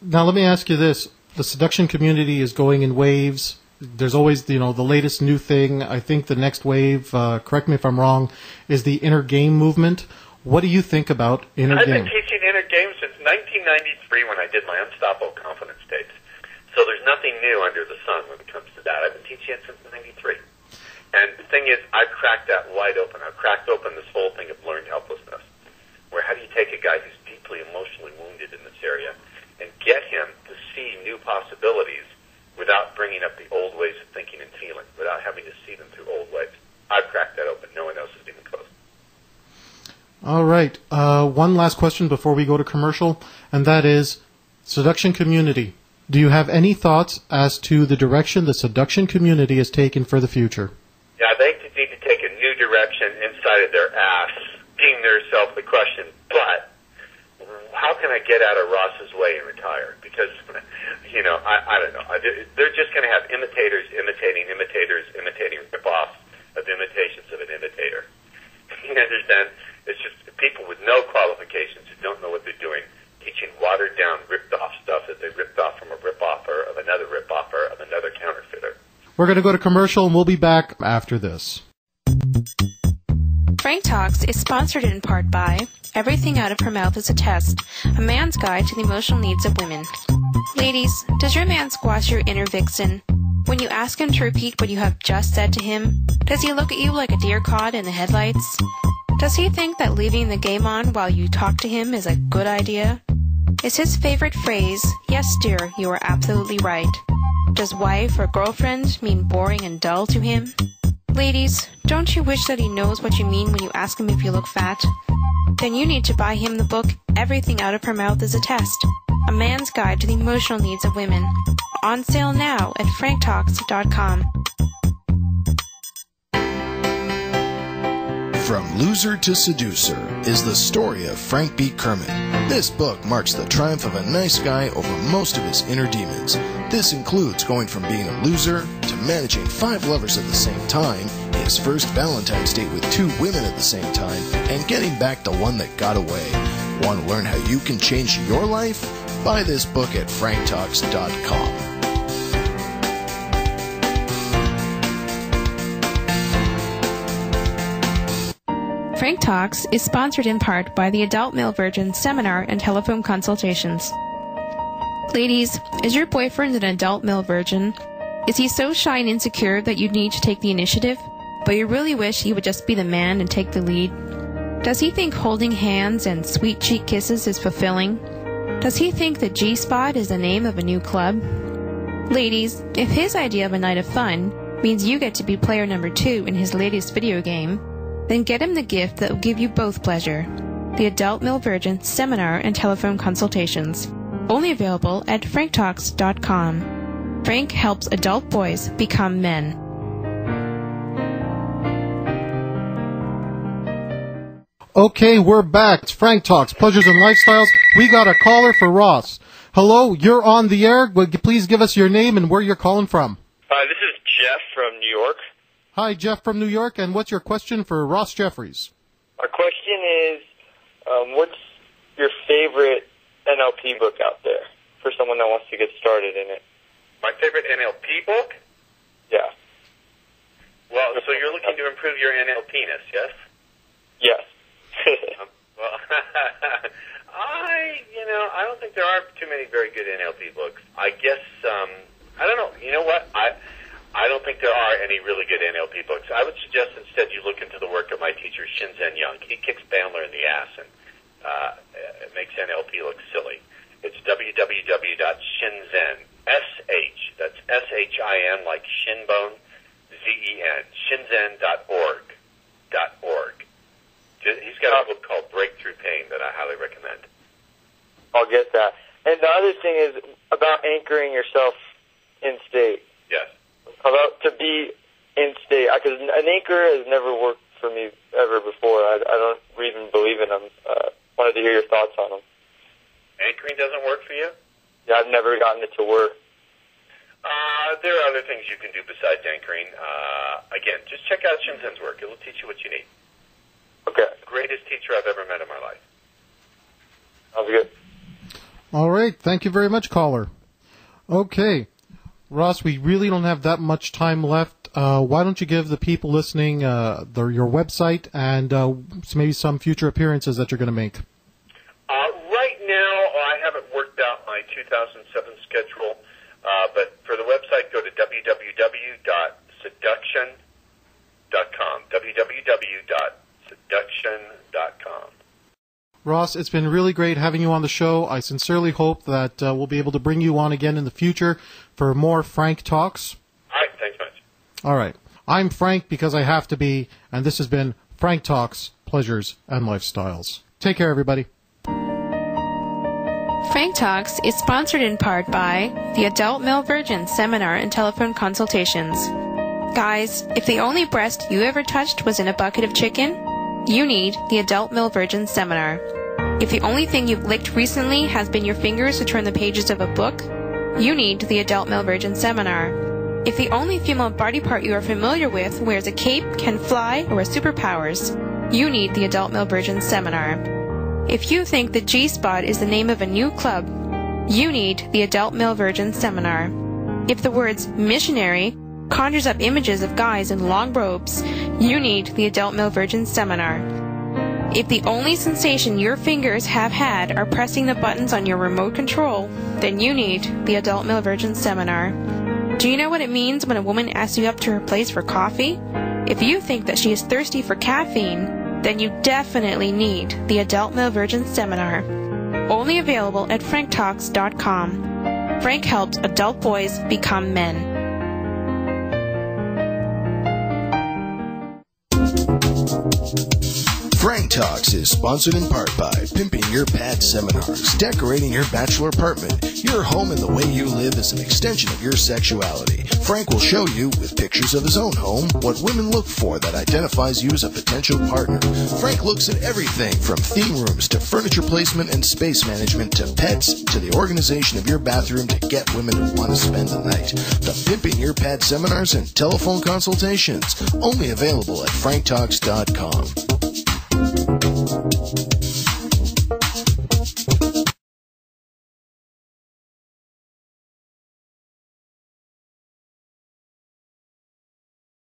Now, let me ask you this. The seduction community is going in waves. There's always, the latest new thing. I think the next wave, correct me if I'm wrong, is the inner game movement. What do you think about inner game? I've been teaching inner game since 1993 when I did my Unstoppable Confidence Tapes. So there's nothing new under the sun when it comes to that. I've been teaching it since 93. And the thing is, I've cracked that wide open. I've cracked open this whole thing of learned helplessness, where how do you take a guy who's deeply emotionally wounded in this area and get him to see new possibilities without bringing up the old ways of thinking and feeling, without having to see them through old ways. I've cracked that open. No one else has even close. All right. One last question before we go to commercial, and that is seduction community. Do you have any thoughts as to the direction the seduction community is taking for the future? Yeah, they need to take a new direction inside of their ass, asking themselves the question, but how can I get out of Ross's way and retire? Because, I don't know. They're just going to have imitators imitating rip-offs of imitations of an imitator. You understand? It's just people with no qualifications who don't know what they're doing, teaching watered-down, ripped-off stuff that they ripped off from a rip-offer of another rip-offer of another counterfeiter. We're going to go to commercial, and we'll be back after this. Frank Talks is sponsored in part by Everything Out of Her Mouth is a Test, a man's guide to the emotional needs of women. Ladies, does your man squash your inner vixen? When you ask him to repeat what you have just said to him, does he look at you like a deer caught in the headlights? Does he think that leaving the game on while you talk to him is a good idea? Is his favorite phrase, "Yes, dear, you are absolutely right"? Does wife or girlfriend mean boring and dull to him? Ladies, don't you wish that he knows what you mean when you ask him if you look fat? Then you need to buy him the book Everything Out of Her Mouth is a Test, a man's guide to the emotional needs of women. On sale now at franktalks.com. From Loser to Seducer is the story of Frank B. Kermit. This book marks the triumph of a nice guy over most of his inner demons. This includes going from being a loser to managing 5 lovers at the same time, his first Valentine's date with 2 women at the same time, and getting back the one that got away. Want to learn how you can change your life? Buy this book at franktalks.com. Frank Talks is sponsored in part by the Adult Male Virgin Seminar and Telephone Consultations. Ladies, is your boyfriend an adult male virgin? Is he so shy and insecure that you need to take the initiative, but you really wish he would just be the man and take the lead? Does he think holding hands and sweet cheek kisses is fulfilling? Does he think the G-Spot is the name of a new club? Ladies, if his idea of a night of fun means you get to be player number 2 in his latest video game, then get him the gift that will give you both pleasure. The Adult Male Virgin Seminar and Telephone Consultations. Only available at franktalks.com. Frank helps adult boys become men. Okay, we're back. It's Frank Talks, Pleasures and Lifestyles. We got a caller for Ross. Hello, you're on the air. Would you please give us your name and where you're calling from? This is Jeff from New York. Hi, Jeff from New York, and what's your question for Ross Jeffries? Our question is, what's your favorite NLP book out there for someone that wants to get started in it? My favorite NLP book? Yeah. Well, so you're looking to improve your NLP-ness, yes? Yes. Well, I don't think there are too many very good NLP books. I guess, I don't know. You know what? I don't think there are any really good NLP books. I would suggest instead you look into the work of my teacher, Shinzen Young. He kicks Bandler in the ass and it makes NLP look silly. It's www.shinzen, that's S-H-I-N, like shin bone, Z-E-N, shinzen.org. He's got a book called Breakthrough Pain that I highly recommend. I'll get that. And the other thing is about anchoring yourself in state. Yes. About to be in state, because an anchor has never worked for me ever before. I don't even believe in them. Wanted to hear your thoughts on them. Anchoring doesn't work for you? Yeah, I've never gotten it to work. There are other things you can do besides anchoring. Again, just check out Shinzen's work. It will teach you what you need. Okay. The greatest teacher I've ever met in my life. Sounds good. All right. Thank you very much, caller. Okay. Ross, we really don't have that much time left. Why don't you give the people listening your website and maybe some future appearances that you're going to make? Right now, I haven't worked out my 2007 schedule, but for the website, go to www.seduction.com. www.seduction.com. Ross, it's been really great having you on the show. I sincerely hope that we'll be able to bring you on again in the future for more Frank Talks. All right, thanks much. All right. I'm Frank because I have to be, and this has been Frank Talks, Pleasures, and Lifestyles. Take care, everybody. Frank Talks is sponsored in part by the Adult Male Virgin Seminar and Telephone Consultations. Guys, if the only breast you ever touched was in a bucket of chicken, you need the Adult Male Virgin Seminar. If the only thing you've licked recently has been your fingers to turn the pages of a book, you need the Adult Male Virgin Seminar. If the only female body part you are familiar with wears a cape, can fly, or has superpowers, you need the Adult Male Virgin Seminar. If you think the G-Spot is the name of a new club, you need the Adult Male Virgin Seminar. If the words missionary conjures up images of guys in long robes, you need the Adult Male Virgin Seminar. If the only sensation your fingers have had are pressing the buttons on your remote control, then you need the Adult Male Virgin Seminar. Do you know what it means when a woman asks you up to her place for coffee? If you think that she is thirsty for caffeine, then you definitely need the Adult Male Virgin Seminar. Only available at franktalks.com. Frank helps adult boys become men. Frank Talks is sponsored in part by Pimping Your Pad Seminars. Decorating your bachelor apartment. Your home and the way you live is an extension of your sexuality. Frank will show you, with pictures of his own home, what women look for that identifies you as a potential partner. Frank looks at everything from theme rooms to furniture placement and space management to pets to the organization of your bathroom to get women who want to spend the night. The Pimping Your Pad Seminars and Telephone Consultations. Only available at franktalks.com.